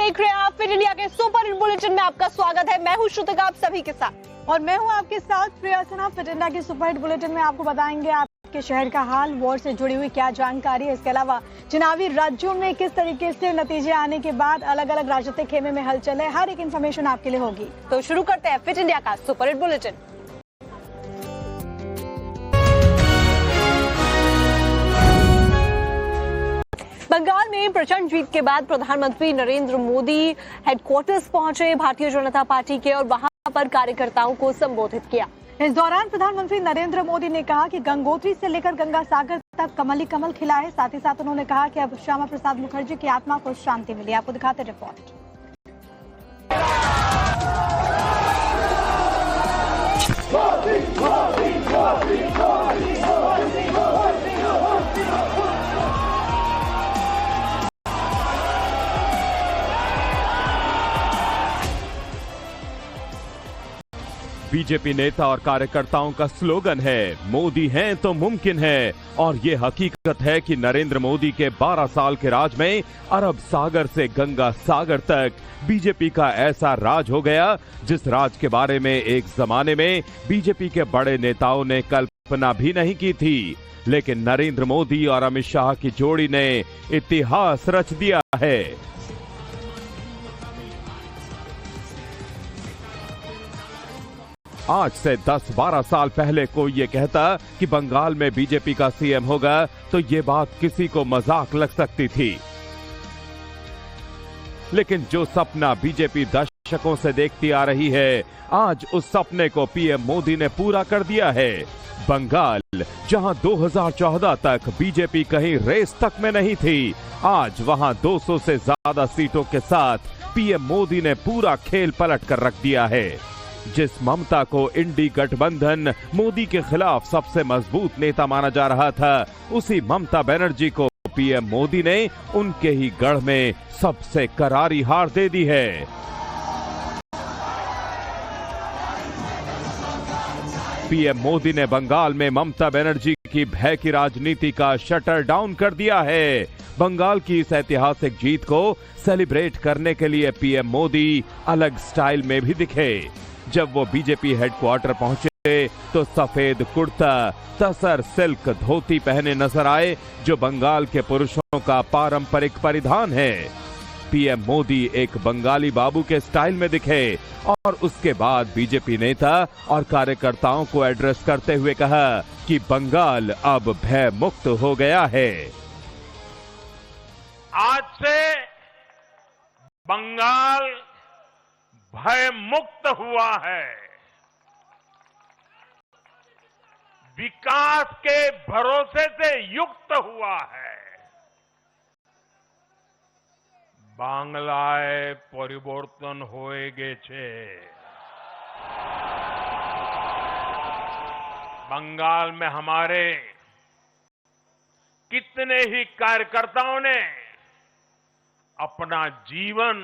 देख रहे हैं आप फिट इंडिया के सुपर हिट बुलेटिन में आपका स्वागत है। मैं हूं श्रुतिका आप सभी के साथ और मैं हूं आपके साथ प्रिया सिन्हा। फिट इंडिया के सुपर हिट बुलेटिन में आपको बताएंगे आपके शहर का हाल, वॉर से जुड़ी हुई क्या जानकारी है, इसके अलावा चुनावी राज्यों में किस तरीके से नतीजे आने के बाद अलग अलग राजनीतिक खेमे में हलचल है, हर एक इन्फॉर्मेशन आपके लिए होगी। तो शुरू करते हैं फिट इंडिया का सुपर हिट बुलेटिन। बंगाल में प्रचंड जीत के बाद प्रधानमंत्री नरेंद्र मोदी हेडक्वार्टर्स पहुंचे भारतीय जनता पार्टी के और वहां पर कार्यकर्ताओं को संबोधित किया। इस दौरान प्रधानमंत्री नरेंद्र मोदी ने कहा कि गंगोत्री से लेकर गंगा सागर तक कमल ही कमल खिला है। साथ ही साथ उन्होंने कहा कि अब श्यामा प्रसाद मुखर्जी की आत्मा को शांति मिली। आपको दिखाते रिपोर्ट। बीजेपी नेता और कार्यकर्ताओं का स्लोगन है, मोदी हैं तो मुमकिन है। और ये हकीकत है कि नरेंद्र मोदी के 12 साल के राज में अरब सागर से गंगा सागर तक बीजेपी का ऐसा राज हो गया जिस राज के बारे में एक जमाने में बीजेपी के बड़े नेताओं ने कल्पना भी नहीं की थी। लेकिन नरेंद्र मोदी और अमित शाह की जोड़ी ने इतिहास रच दिया है। आज से 10-12 साल पहले कोई ये कहता कि बंगाल में बीजेपी का सीएम होगा तो ये बात किसी को मजाक लग सकती थी। लेकिन जो सपना बीजेपी दशकों से देखती आ रही है, आज उस सपने को पीएम मोदी ने पूरा कर दिया है। बंगाल, जहां 2014 तक बीजेपी कहीं रेस तक में नहीं थी, आज वहां 200 से ज्यादा सीटों के साथ पीएम मोदी ने पूरा खेल पलट कर रख दिया है। जिस ममता को इंडी गठबंधन मोदी के खिलाफ सबसे मजबूत नेता माना जा रहा था, उसी ममता बनर्जी को पीएम मोदी ने उनके ही गढ़ में सबसे करारी हार दे दी है। पीएम मोदी ने बंगाल में ममता बनर्जी की भय की राजनीति का शटर डाउन कर दिया है। बंगाल की इस ऐतिहासिक जीत को सेलिब्रेट करने के लिए पीएम मोदी अलग स्टाइल में भी दिखे। जब वो बीजेपी हेडक्वार्टर पहुंचे तो सफेद कुर्ता, तसर सिल्क धोती पहने नजर आए, जो बंगाल के पुरुषों का पारंपरिक परिधान है। पीएम मोदी एक बंगाली बाबू के स्टाइल में दिखे और उसके बाद बीजेपी नेता और कार्यकर्ताओं को एड्रेस करते हुए कहा कि बंगाल अब भय मुक्त हो गया है। आज से बंगाल भय मुक्त हुआ है। विकास के भरोसे से युक्त हुआ है। बांग्लाय परिवर्तन होए गेछे। बंगाल में हमारे कितने ही कार्यकर्ताओं ने अपना जीवन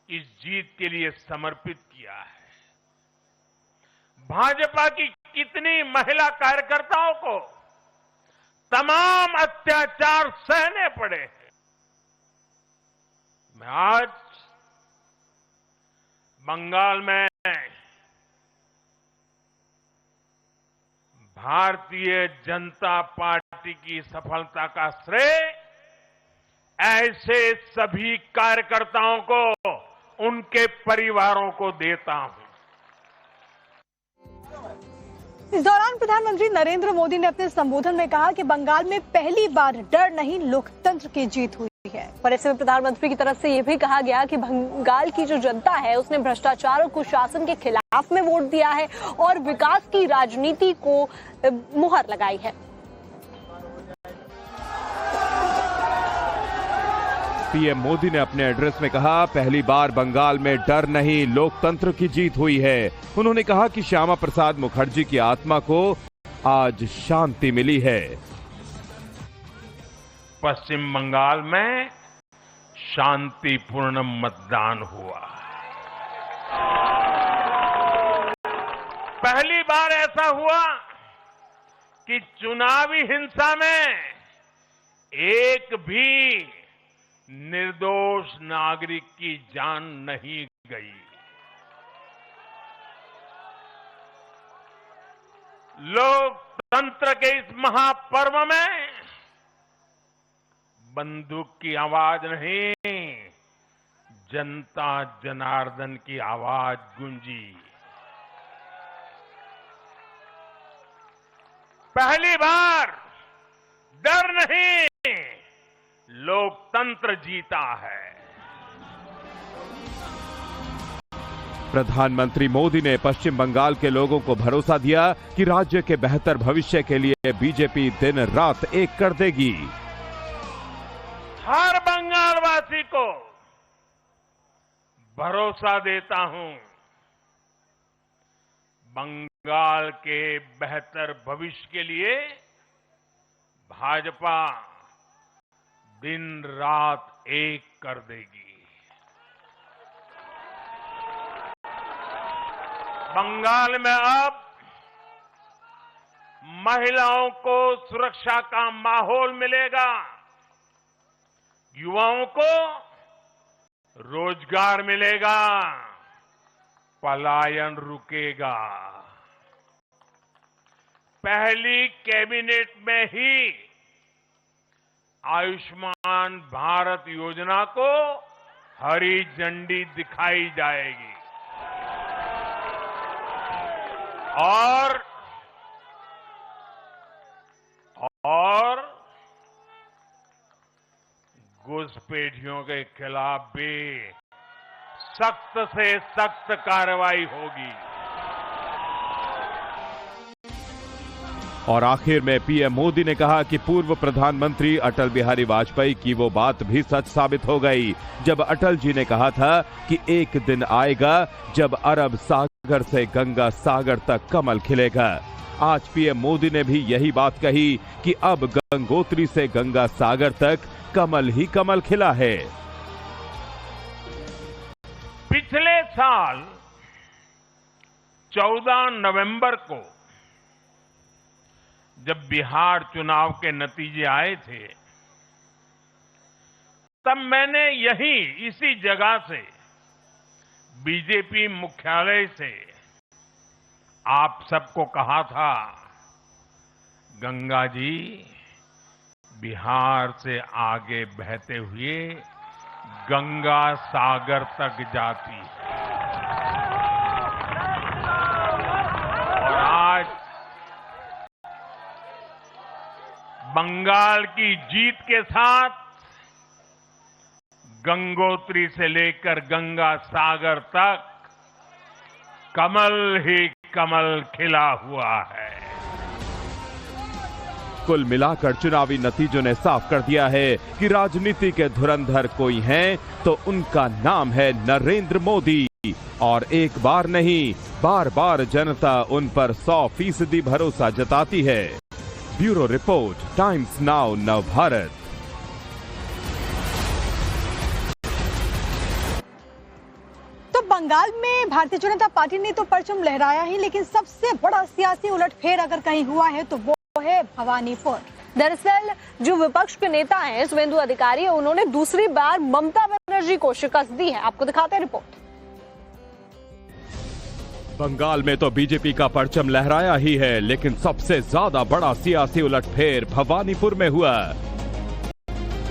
इस जीत के लिए समर्पित किया है। भाजपा की कितनी महिला कार्यकर्ताओं को तमाम अत्याचार सहने पड़े हैं। मैं आज बंगाल में भारतीय जनता पार्टी की सफलता का श्रेय ऐसे सभी कार्यकर्ताओं को, उनके परिवारों को देता हूं। इस दौरान प्रधानमंत्री नरेंद्र मोदी ने अपने संबोधन में कहा कि बंगाल में पहली बार डर नहीं लोकतंत्र की जीत हुई है। पर ऐसे में प्रधानमंत्री की तरफ से यह भी कहा गया कि बंगाल की जो जनता है उसने भ्रष्टाचार और कुशासन के खिलाफ में वोट दिया है और विकास की राजनीति को मुहर लगाई है। पीएम मोदी ने अपने एड्रेस में कहा, पहली बार बंगाल में डर नहीं लोकतंत्र की जीत हुई है। उन्होंने कहा कि श्यामा प्रसाद मुखर्जी की आत्मा को आज शांति मिली है। पश्चिम बंगाल में शांतिपूर्ण मतदान हुआ। पहली बार ऐसा हुआ कि चुनावी हिंसा में एक भी निर्दोष नागरिक की जान नहीं गई। लोकतंत्र के इस महापर्व में बंदूक की आवाज नहीं, जनता जनार्दन की आवाज गूंजी। पहली बार डर नहीं, लोकतंत्र जीता है। प्रधानमंत्री मोदी ने पश्चिम बंगाल के लोगों को भरोसा दिया कि राज्य के बेहतर भविष्य के लिए बीजेपी दिन रात एक कर देगी। हर बंगालवासी को भरोसा देता हूं, बंगाल के बेहतर भविष्य के लिए भाजपा दिन रात एक कर देगी। बंगाल में अब महिलाओं को सुरक्षा का माहौल मिलेगा, युवाओं को रोजगार मिलेगा, पलायन रुकेगा। पहली कैबिनेट में ही आयुष्मान भारत योजना को हरी झंडी दिखाई जाएगी और घुसपैठियों के खिलाफ भी सख्त से सख्त कार्रवाई होगी। और आखिर में पीएम मोदी ने कहा कि पूर्व प्रधानमंत्री अटल बिहारी वाजपेयी की वो बात भी सच साबित हो गई जब अटल जी ने कहा था कि एक दिन आएगा जब अरब सागर से गंगा सागर तक कमल खिलेगा। आज पीएम मोदी ने भी यही बात कही कि अब गंगोत्री से गंगा सागर तक कमल ही कमल खिला है। पिछले साल 14 नवंबर को जब बिहार चुनाव के नतीजे आए थे, तब मैंने इसी जगह से बीजेपी मुख्यालय से आप सबको कहा था, गंगा जी बिहार से आगे बहते हुए गंगा सागर तक जाती है। और आज बंगाल की जीत के साथ गंगोत्री से लेकर गंगा सागर तक कमल ही कमल खिला हुआ है। कुल मिलाकर चुनावी नतीजों ने साफ कर दिया है कि राजनीति के धुरंधर कोई हैं तो उनका नाम है नरेंद्र मोदी। और एक बार नहीं, बार बार जनता उन पर 100% भरोसा जताती है। Bureau report, times now Navbharat. तो बंगाल में भारतीय जनता पार्टी ने तो परचम लहराया ही, लेकिन सबसे बड़ा सियासी उलटफेर अगर कहीं हुआ है तो वो है भवानीपुर। दरअसल जो विपक्ष के नेता हैं सुवेंदु अधिकारी, उन्होंने दूसरी बार ममता बनर्जी को शिकस्त दी है। आपको दिखाते हैं रिपोर्ट। बंगाल में तो बीजेपी का परचम लहराया ही है, लेकिन सबसे ज्यादा बड़ा सियासी उलटफेर भवानीपुर में हुआ।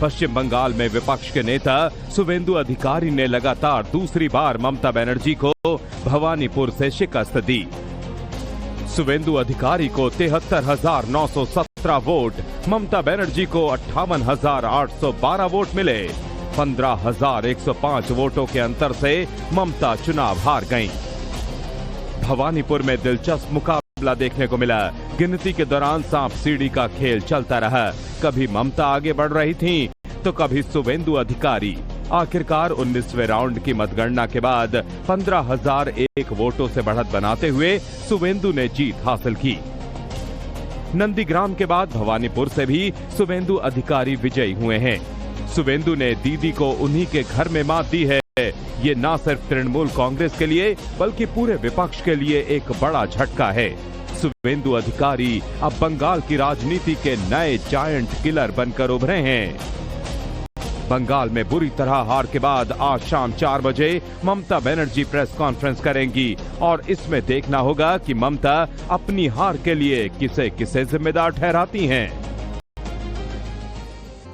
पश्चिम बंगाल में विपक्ष के नेता सुवेंदु अधिकारी ने लगातार दूसरी बार ममता बनर्जी को भवानीपुर से शिकस्त दी। सुवेंदु अधिकारी को 73,917 वोट, ममता बनर्जी को 58,812 वोट मिले। 15,105 वोटों के अंतर से ममता चुनाव हार गईं। भवानीपुर में दिलचस्प मुकाबला देखने को मिला। गिनती के दौरान सांप सीढ़ी का खेल चलता रहा। कभी ममता आगे बढ़ रही थीं, तो कभी सुवेंदु अधिकारी। आखिरकार 19वें राउंड की मतगणना के बाद 15,001 वोटों से बढ़त बनाते हुए सुवेंदु ने जीत हासिल की। नंदीग्राम के बाद भवानीपुर से भी सुवेंदु अधिकारी विजयी हुए हैं। सुवेंदु ने दीदी को उन्हीं के घर में मात दी है। ये न सिर्फ तृणमूल कांग्रेस के लिए बल्कि पूरे विपक्ष के लिए एक बड़ा झटका है। सुवेंदु अधिकारी अब बंगाल की राजनीति के नए जायंट किलर बनकर उभरे हैं। बंगाल में बुरी तरह हार के बाद आज शाम 4 बजे ममता बनर्जी प्रेस कॉन्फ्रेंस करेंगी और इसमें देखना होगा कि ममता अपनी हार के लिए किसे किसे जिम्मेदार ठहराती हैं।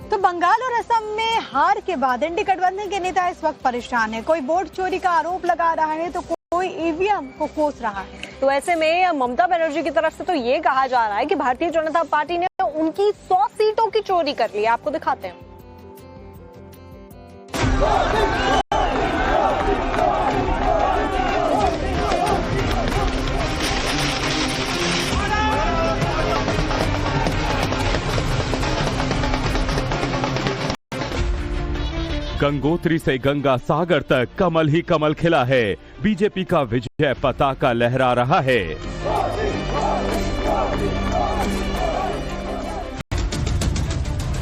तो बंगाल और असम में हार के बाद इंडी गठबंधन के नेता इस वक्त परेशान है। कोई वोट चोरी का आरोप लगा रहा है तो कोई ईवीएम को कोस रहा है। तो ऐसे में ममता बनर्जी की तरफ से तो ये कहा जा रहा है कि भारतीय जनता पार्टी ने उनकी 100 सीटों की चोरी कर ली है। आपको दिखाते हैं। गंगोत्री से गंगा सागर तक कमल ही कमल खिला है। बीजेपी का विजय पताका लहरा रहा है।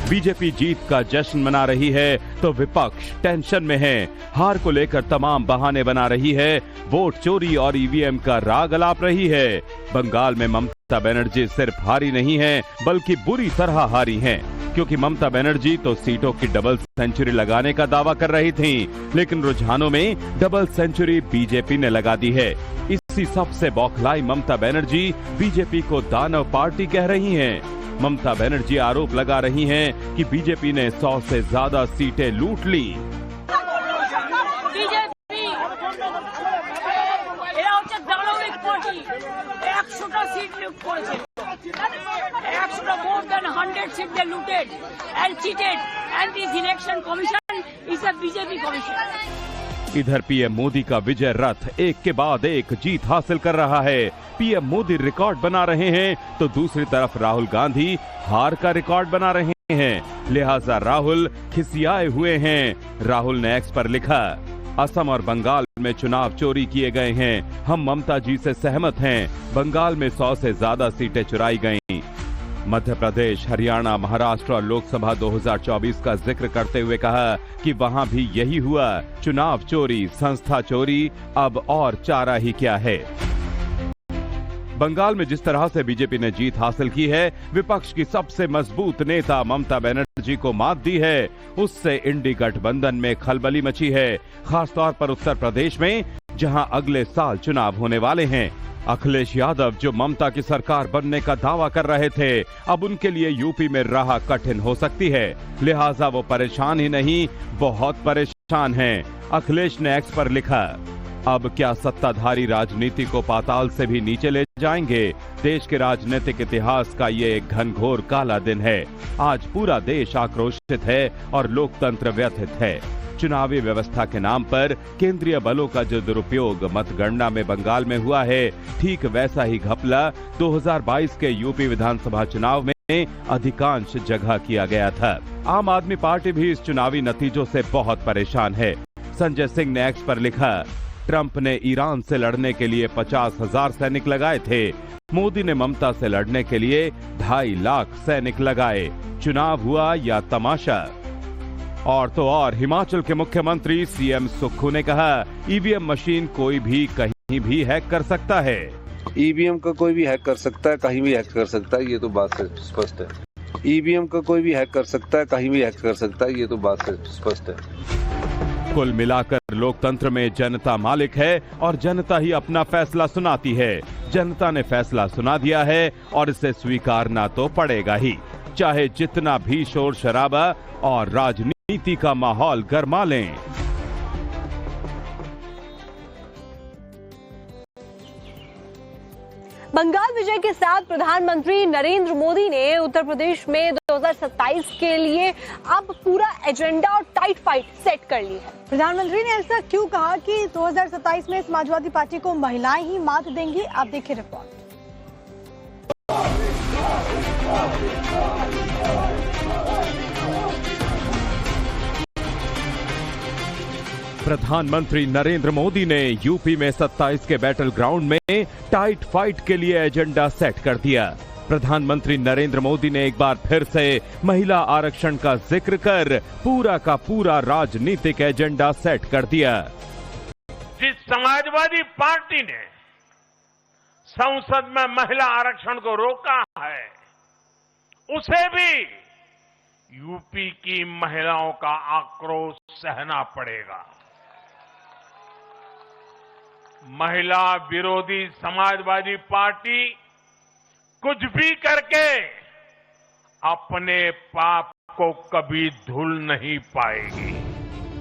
बीजेपी जीत का जश्न मना रही है तो विपक्ष टेंशन में है। हार को लेकर तमाम बहाने बना रही है। वोट चोरी और ईवीएम का राग अलाप रही है। बंगाल में ममता बनर्जी सिर्फ हारी नहीं है बल्कि बुरी तरह हारी हैं, क्योंकि ममता बनर्जी तो सीटों की डबल सेंचुरी लगाने का दावा कर रही थीं, लेकिन रुझानों में डबल सेंचुरी बीजेपी ने लगा दी है। इसी सबसे बौखलाई ममता बनर्जी बीजेपी को दानव पार्टी कह रही हैं। ममता बनर्जी आरोप लगा रही हैं कि बीजेपी ने 100 से ज्यादा सीटें लूट ली। इधर पीएम मोदी का विजय रथ एक के बाद एक जीत हासिल कर रहा है। पीएम मोदी रिकॉर्ड बना रहे हैं तो दूसरी तरफ राहुल गांधी हार का रिकॉर्ड बना रहे हैं। लिहाजा राहुल खिसियाए हुए हैं। राहुल ने एक्स पर लिखा, असम और बंगाल में चुनाव चोरी किए गए हैं। हम ममता जी से सहमत हैं। बंगाल में 100 से ज्यादा सीटें चुराई गईं। मध्य प्रदेश, हरियाणा, महाराष्ट्र और लोकसभा 2024 का जिक्र करते हुए कहा कि वहां भी यही हुआ। चुनाव चोरी, संस्था चोरी, अब और चारा ही क्या है। बंगाल में जिस तरह से बीजेपी ने जीत हासिल की है, विपक्ष की सबसे मजबूत नेता ममता बनर्जी को मात दी है, उससे इंडी गठबंधन में खलबली मची है। खासतौर पर उत्तर प्रदेश में, जहां अगले साल चुनाव होने वाले हैं। अखिलेश यादव जो ममता की सरकार बनने का दावा कर रहे थे, अब उनके लिए यूपी में राह कठिन हो सकती है। लिहाजा वो परेशान ही नहीं, बहुत परेशान हैं। अखिलेश ने एक्स पर लिखा, अब क्या सत्ताधारी राजनीति को पाताल से भी नीचे ले जाएंगे। देश के राजनीतिक इतिहास का ये एक घनघोर काला दिन है। आज पूरा देश आक्रोशित है और लोकतंत्र व्यथित है। चुनावी व्यवस्था के नाम पर केंद्रीय बलों का जो दुरुपयोग मतगणना में बंगाल में हुआ है, ठीक वैसा ही घपला 2022 के यूपी विधानसभा चुनाव में अधिकांश जगह किया गया था। आम आदमी पार्टी भी इस चुनावी नतीजों से बहुत परेशान है। संजय सिंह ने एक्स पर लिखा, ट्रंप ने ईरान से लड़ने के लिए 50,000 सैनिक लगाए थे। मोदी ने ममता से लड़ने के लिए 2.5 लाख सैनिक लगाए। चुनाव हुआ या तमाशा। और तो और हिमाचल के मुख्यमंत्री सीएम सुक्खू ने कहा, ईवीएम मशीन कोई भी कहीं भी हैक कर सकता है। ईवीएम का कोई भी हैक कर सकता है, कहीं भी हैक कर सकता है, ये तो बात स्पष्ट है। ईवीएम का कोई भी हैक कर सकता है, कहीं भी हैक कर सकता है, ये तो बात स्पष्ट है। कुल मिलाकर लोकतंत्र में जनता मालिक है और जनता ही अपना फैसला सुनाती है। जनता ने फैसला सुना दिया है और इसे स्वीकारना तो पड़ेगा ही, चाहे जितना भी शोर शराबा और राजनीति का माहौल गरमा लें। बंगाल विजय के साथ प्रधानमंत्री नरेंद्र मोदी ने उत्तर प्रदेश में 2027 के लिए अब पूरा एजेंडा और टाइट फाइट सेट कर ली है। प्रधानमंत्री ने ऐसा क्यों कहा कि 2027 में समाजवादी पार्टी को महिलाएं ही मात देंगी? आप देखिए रिपोर्ट। प्रधानमंत्री नरेंद्र मोदी ने यूपी में 27 के बैटल ग्राउंड में टाइट फाइट के लिए एजेंडा सेट कर दिया। प्रधानमंत्री नरेंद्र मोदी ने एक बार फिर से महिला आरक्षण का जिक्र कर पूरा का पूरा राजनीतिक एजेंडा सेट कर दिया। जिस समाजवादी पार्टी ने संसद में महिला आरक्षण को रोका है, उसे भी यूपी की महिलाओं का आक्रोश सहना पड़ेगा। महिला विरोधी समाजवादी पार्टी कुछ भी करके अपने पाप को कभी धुल नहीं पाएगी।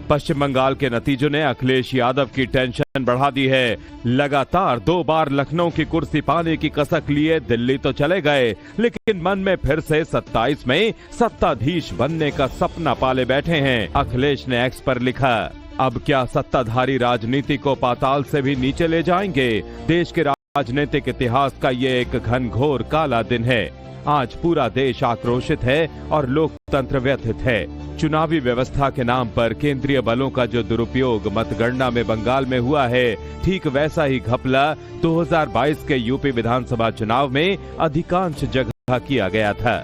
पश्चिम बंगाल के नतीजों ने अखिलेश यादव की टेंशन बढ़ा दी है। लगातार 2 बार लखनऊ की कुर्सी पाने की कसक लिए दिल्ली तो चले गए, लेकिन मन में फिर से 27 में सत्ताधीश बनने का सपना पाले बैठे हैं। अखिलेश ने एक्स पर लिखा, अब क्या सत्ताधारी राजनीति को पाताल से भी नीचे ले जाएंगे। देश के राजनीतिक इतिहास का ये एक घनघोर काला दिन है। आज पूरा देश आक्रोशित है और लोकतंत्र व्यथित है। चुनावी व्यवस्था के नाम पर केंद्रीय बलों का जो दुरुपयोग मतगणना में बंगाल में हुआ है, ठीक वैसा ही घपला 2022 के यूपी विधानसभा चुनाव में अधिकांश जगह किया गया था।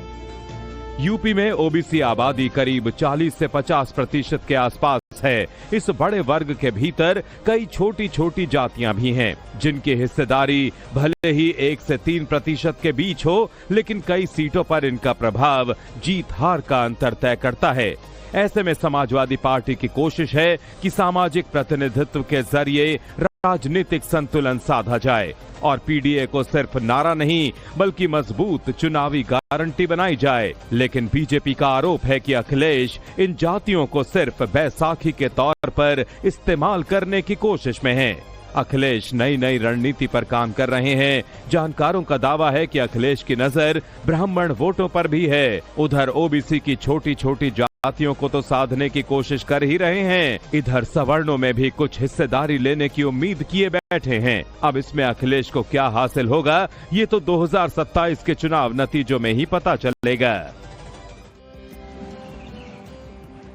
यूपी में ओबीसी आबादी करीब 40 से 50% के आसपास है। इस बड़े वर्ग के भीतर कई छोटी छोटी जातियां भी हैं, जिनकी हिस्सेदारी भले ही 1 से 3% के बीच हो, लेकिन कई सीटों पर इनका प्रभाव जीत हार का अंतर तय करता है। ऐसे में समाजवादी पार्टी की कोशिश है कि सामाजिक प्रतिनिधित्व के जरिए राजनीतिक संतुलन साधा जाए और पीडीए को सिर्फ नारा नहीं बल्कि मजबूत चुनावी गारंटी बनाई जाए। लेकिन बीजेपी का आरोप है कि अखिलेश इन जातियों को सिर्फ बैसाखी के तौर पर इस्तेमाल करने की कोशिश में है। अखिलेश नई रणनीति पर काम कर रहे हैं। जानकारों का दावा है कि अखिलेश की नजर ब्राह्मण वोटों पर भी है। उधर ओबीसी की छोटी छोटी जातियों को तो साधने की कोशिश कर ही रहे हैं, इधर सवर्णों में भी कुछ हिस्सेदारी लेने की उम्मीद किए बैठे हैं। अब इसमें अखिलेश को क्या हासिल होगा, ये तो 2027 के चुनाव नतीजों में ही पता चलेगा।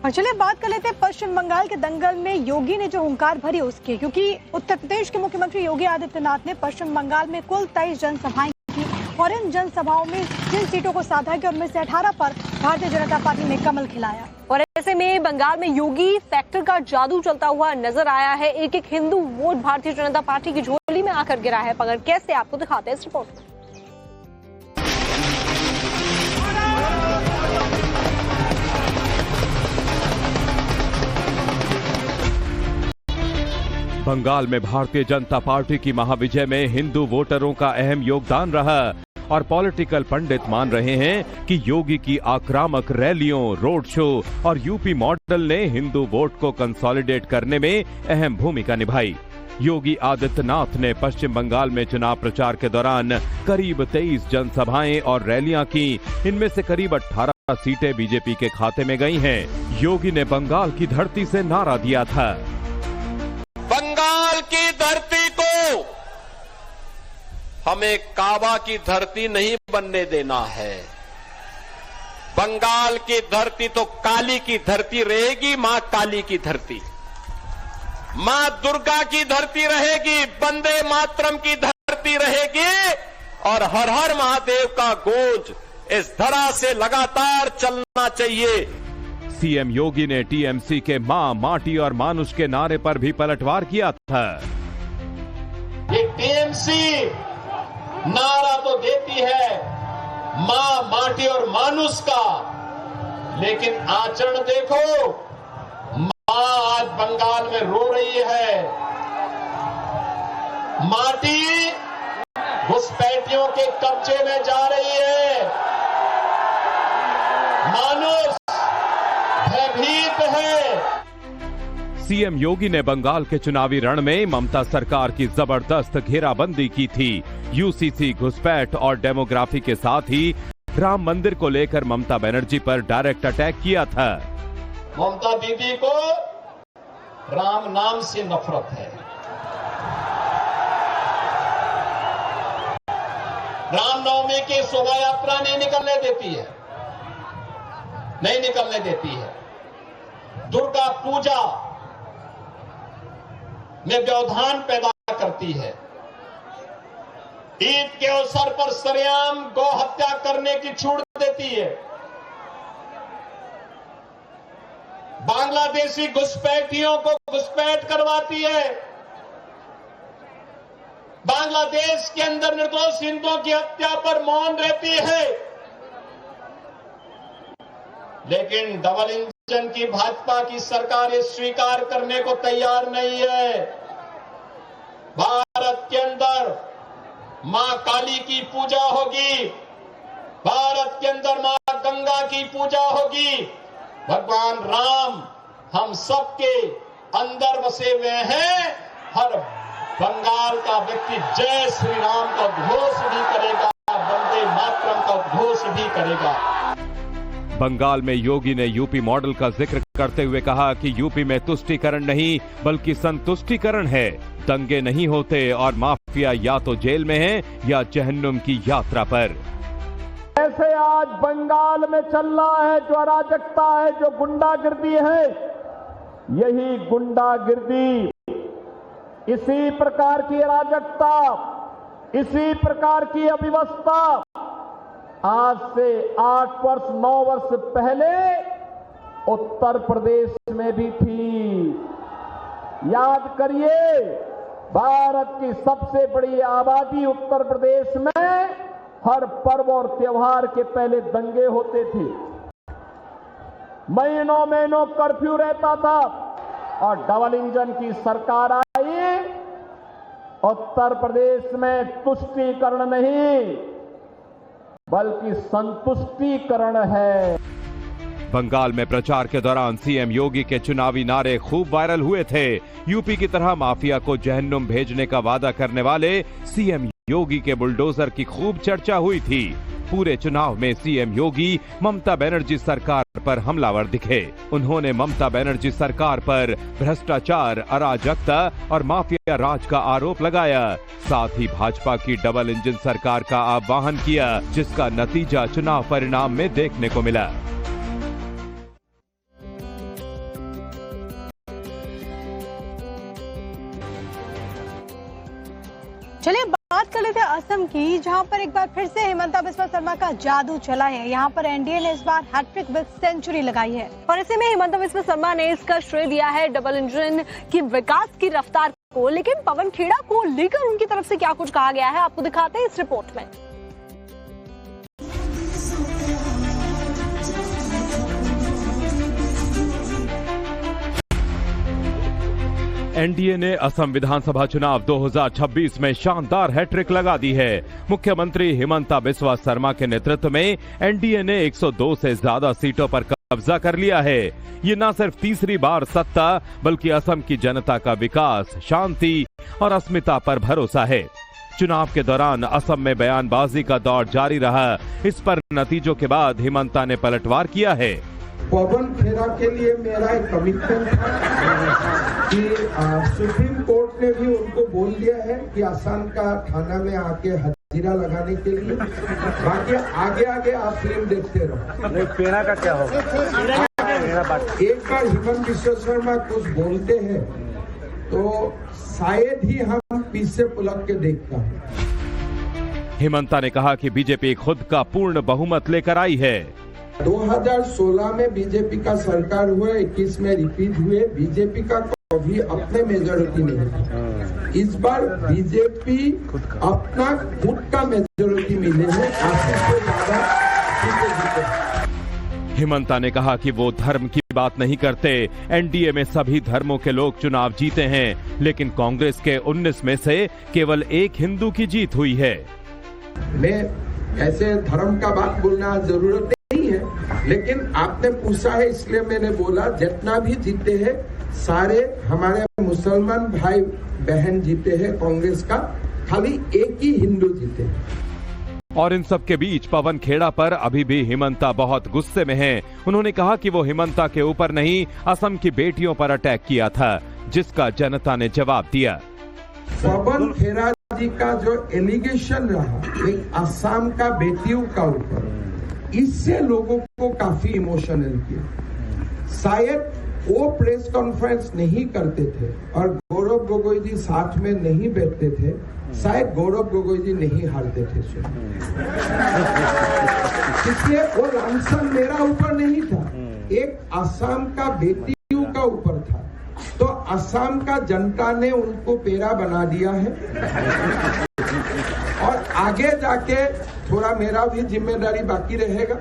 और चलिए बात कर लेते हैं पश्चिम बंगाल के दंगल में योगी ने जो हुंकार भरी उसकी, क्योंकि उत्तर प्रदेश के मुख्यमंत्री योगी आदित्यनाथ ने पश्चिम बंगाल में कुल 23 जनसभाएं की और इन जनसभाओं में जिन सीटों को साधा किया उनमें से 18 पर भारतीय जनता पार्टी ने कमल खिलाया। और ऐसे में बंगाल में योगी फैक्टर का जादू चलता हुआ नजर आया है। एक एक हिंदू वोट भारतीय जनता पार्टी की झोली में आकर गिरा है। मगर कैसे, आपको दिखाते हैं इस रिपोर्ट में। बंगाल में भारतीय जनता पार्टी की महाविजय में हिंदू वोटरों का अहम योगदान रहा और पॉलिटिकल पंडित मान रहे हैं कि योगी की आक्रामक रैलियों, रोड शो और यूपी मॉडल ने हिंदू वोट को कंसोलिडेट करने में अहम भूमिका निभाई। योगी आदित्यनाथ ने पश्चिम बंगाल में चुनाव प्रचार के दौरान करीब 23 जनसभाएं और रैलियां की। इनमें से करीब 18 सीटें बीजेपी के खाते में गई हैं। योगी ने बंगाल की धरती से नारा दिया था, बंगाल की धरती को हमें काबा की धरती नहीं बनने देना है। बंगाल की धरती तो काली की धरती रहेगी, मां काली की धरती, मां दुर्गा की धरती रहेगी, वंदे मातरम की धरती रहेगी और हर हर महादेव का गूंज इस धरा से लगातार चलना चाहिए। सीएम योगी ने टीएमसी के मां, माटी और मानुष के नारे पर भी पलटवार किया था। ये टीएमसी नारा तो देती है मां, माटी और मानुष का, लेकिन आचरण देखो, मां आज बंगाल में रो रही है। माटी घुसपैठियों के कब्जे में जा रही है, मानुष भयभीत है। सीएम योगी ने बंगाल के चुनावी रण में ममता सरकार की जबरदस्त घेराबंदी की थी। यूसीसी, घुसपैठ और डेमोग्राफी के साथ ही राम मंदिर को लेकर ममता बनर्जी पर डायरेक्ट अटैक किया था। ममता दीदी को राम नाम से नफरत है। रामनवमी की शोभा यात्रा नहीं निकलने देती है, नहीं निकलने देती है। दुर्गा पूजा में व्यवधान पैदा करती है। ईद के अवसर पर सरेआम गौ हत्या करने की छूट देती है। बांग्लादेशी घुसपैठियों को घुसपैठ करवाती है। बांग्लादेश के अंदर निर्दोष हिंदुओं की हत्या पर मौन रहती है। लेकिन डबल इंजन की भाजपा की सरकार ये स्वीकार करने को तैयार नहीं है। भारत के अंदर मां काली की पूजा होगी, भारत के अंदर मां गंगा की पूजा होगी, भगवान राम हम सबके अंदर बसे हुए हैं। हर बंगाल का व्यक्ति जय श्री राम का घोष भी करेगा, वंदे मातरम का घोष भी करेगा। बंगाल में योगी ने यूपी मॉडल का जिक्र करते हुए कहा कि यूपी में तुष्टीकरण नहीं बल्कि संतुष्टीकरण है। दंगे नहीं होते और माफिया या तो जेल में है या जहन्नुम की यात्रा पर। ऐसे आज बंगाल में चल रहा है जो अराजकता है, जो गुंडागिर्दी है, यही गुंडागिर्दी, इसी प्रकार की अराजकता, इसी प्रकार की अव्यवस्था आज से 8 वर्ष 9 वर्ष पहले उत्तर प्रदेश में भी थी। याद करिए, भारत की सबसे बड़ी आबादी उत्तर प्रदेश में हर पर्व और त्योहार के पहले दंगे होते थे, महीनों महीनों कर्फ्यू रहता था और डबल इंजन की सरकार आई। उत्तर प्रदेश में तुष्टीकरण नहीं बल्कि संतुष्टीकरण है। बंगाल में प्रचार के दौरान सीएम योगी के चुनावी नारे खूब वायरल हुए थे। यूपी की तरह माफिया को जहन्नुम भेजने का वादा करने वाले सीएम योगी के बुलडोजर की खूब चर्चा हुई थी। पूरे चुनाव में सीएम योगी ममता बनर्जी सरकार पर हमलावर दिखे। उन्होंने ममता बनर्जी सरकार पर भ्रष्टाचार, अराजकता और माफिया राज का आरोप लगाया। साथ ही भाजपा की डबल इंजन सरकार का आह्वान किया, जिसका नतीजा चुनाव परिणाम में देखने को मिला। चलिए बात कर लेते हैं असम की, जहां पर एक बार फिर से हिमंता बिस्वा शर्मा का जादू चला है। यहां पर एनडीए ने इस बार हैट्रिक विद सेंचुरी लगाई है और ऐसे में हिमंता बिस्वा शर्मा ने इसका श्रेय दिया है डबल इंजन की विकास की रफ्तार को। लेकिन पवन खेड़ा को लेकर उनकी तरफ से क्या कुछ कहा गया है, आपको दिखाते हैं इस रिपोर्ट में। एनडीए ने असम विधानसभा चुनाव 2026 में शानदार हैट्रिक लगा दी है। मुख्यमंत्री हिमंता बिस्वा शर्मा के नेतृत्व में एनडीए ने 102 से ज्यादा सीटों पर कब्जा कर लिया है। ये न सिर्फ तीसरी बार सत्ता बल्कि असम की जनता का विकास, शांति और अस्मिता पर भरोसा है। चुनाव के दौरान असम में बयानबाजी का दौर जारी रहा। इस पर नतीजों के बाद हिमंता ने पलटवार किया है। पवन खेड़ा के लिए मेरा एक कमिटमेंट था कि सुप्रीम कोर्ट ने भी उनको बोल दिया है कि असम का थाना में आके हजीरा लगाने के लिए। बाकी आगे आगे आप फिल्म देखते रहो। पेड़ा का क्या होगा? एक बार हिमंता बिस्वा शर्मा कुछ बोलते हैं तो शायद ही हम पीछे पलट के देखता हूँ। हिमंता ने कहा कि बीजेपी खुद का पूर्ण बहुमत लेकर आई है। 2016 में बीजेपी का सरकार हुआ, 21 में रिपीट हुए। बीजेपी का कभी अपने मेजोरिटी नहीं था। इस बार बीजेपी अपना खुद का मेजोरिटी मिले हैं, 80 से ज्यादा सीटें। हिमंता ने कहा कि वो धर्म की बात नहीं करते। एनडीए में सभी धर्मों के लोग चुनाव जीते हैं, लेकिन कांग्रेस के 19 में से केवल एक हिंदू की जीत हुई है। मैं ऐसे धर्म का बात बोलना जरूरत नहीं है, लेकिन आपने पूछा है इसलिए मैंने बोला। जितना भी जीते हैं सारे हमारे मुसलमान भाई बहन जीते हैं कांग्रेस का, खाली एक ही हिंदू जीते। और इन सब के बीच पवन खेड़ा पर अभी भी हिमंता बहुत गुस्से में हैं। उन्होंने कहा कि वो हिमंता के ऊपर नहीं, असम की बेटियों पर अटैक किया था, जिसका जनता ने जवाब दिया। पवन खेड़ा जी का जो एलिगेशन रहा एक असम का बेटियों का ऊपर, इससे लोगों को काफी इमोशनल किया। शायद वो प्रेस कॉन्फ्रेंस नहीं करते थे और गौरव गोगोई जी साथ में नहीं बैठते थे, शायद गौरव गोगोई जी नहीं हारते थे। इसलिए वो लांछन मेरा ऊपर नहीं था, एक असम का बेटियों का ऊपर था। तो असम का जनता ने उनको पेड़ा बना दिया है और आगे जाके थोड़ा मेरा भी जिम्मेदारी बाकी रहेगा,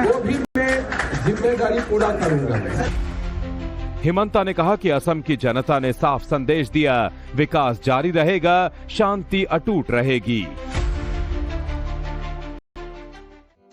वो भी मैं जिम्मेदारी पूरा करूंगा। हिमंता ने कहा कि असम की जनता ने साफ संदेश दिया, विकास जारी रहेगा, शांति अटूट रहेगी।